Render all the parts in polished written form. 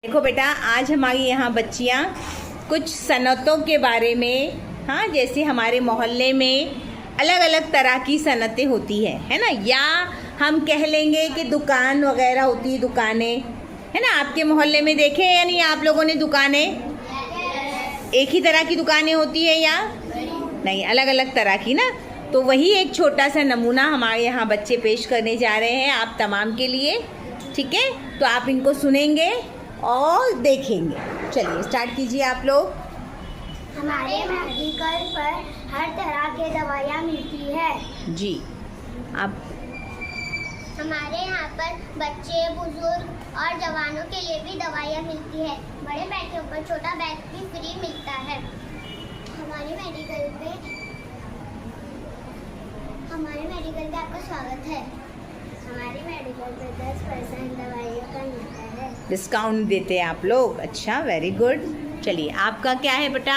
देखो बेटा, आज हमारी यहाँ बच्चियाँ कुछ सनतों के बारे में, हाँ, जैसे हमारे मोहल्ले में अलग अलग तरह की सनतें होती है ना, या हम कह लेंगे कि दुकान वगैरह होती है, दुकानें, है ना। आपके मोहल्ले में देखे या नहीं आप लोगों ने दुकानें? एक ही तरह की दुकानें होती है या नहीं? अलग अलग तरह की ना। तो वही एक छोटा सा नमूना हमारे यहाँ बच्चे पेश करने जा रहे हैं आप तमाम के लिए, ठीक है। तो आप इनको सुनेंगे और देखेंगे। चलिए स्टार्ट कीजिए आप लोग। हमारे मेडिकल पर हर तरह के दवाइयाँ मिलती है जी। आप हमारे यहाँ पर बच्चे, बुजुर्ग और जवानों के लिए भी दवाइयाँ मिलती है। बड़े बैग के ऊपर छोटा बैग भी फ्री मिलता है। हमारे मेडिकल पे आपका स्वागत है। हमारे मेडिकल पे 10% दवाइयों का मिलता है। डिस्काउंट देते हैं आप लोग? अच्छा, वेरी गुड। चलिए आपका क्या है बेटा?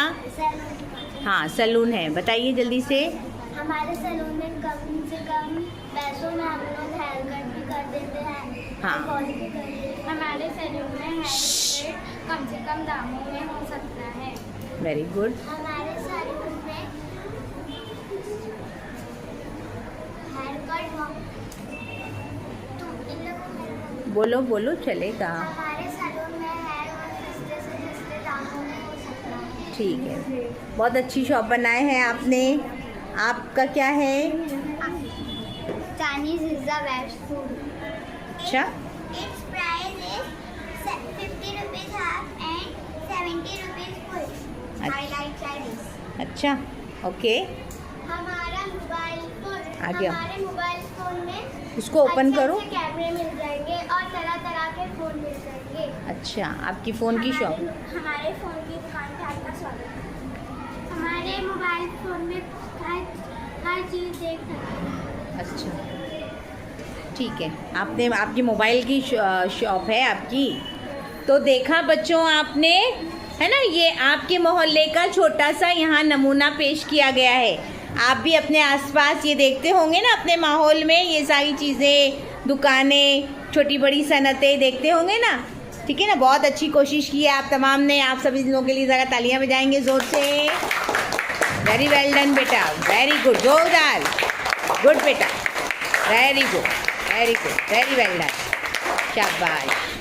हाँ, सैलून है, बताइए जल्दी से। हमारे सैलून में कम से कम पैसों में हम लोग हेयर कट भी कर देते हैं। हाँ। बॉडी भी कर देते हैं। हमारे सैलून में हेयर कट कम से कम दामों में हो सकता है। Very good. हमारे सैलून में हेयर कट बोलो बोलो, चलेगा। हमारे सैलून में हेयर कट सस्ते दामों में हो सकता है। ठीक है, बहुत अच्छी शॉप बनाए हैं आपने। आपका क्या है? Chinese is the best food. अच्छा, Its price is 50 rupees half and 70 rupees full. I like Chinese. अच्छा, ओके। हमारा मोबाइल फोन, आ गया। हमारे मोबाइल फोन में उसको ओपन करो। अच्छे कैमरे मिल जाएंगे और तरह तरह के फोन मिल जाएंगे। अच्छा, आपकी फ़ोन की शॉप। हमारे फोन की दुकान पे आपका स्वागत है। हमारे मोबाइल फोन में हर चीज़ देख सकते हैं। अच्छा, ठीक है। आपने आपकी मोबाइल की शॉप है आपकी। तो देखा बच्चों आपने, है ना, ये आपके मोहल्ले का छोटा सा यहाँ नमूना पेश किया गया है। आप भी अपने आसपास ये देखते होंगे ना, अपने माहौल में ये सारी चीज़ें, दुकानें, छोटी बड़ी सनतें देखते होंगे ना, ठीक है ना। बहुत अच्छी कोशिश की है आप तमाम ने। आप सभी लोगों के लिए ज़रा तालियां बजाएंगे ज़ोर से। वेरी वेल डन बेटा, वेरी गुड, जोरदार, गुड बेटा, very good, very good, very well done, शाबाश।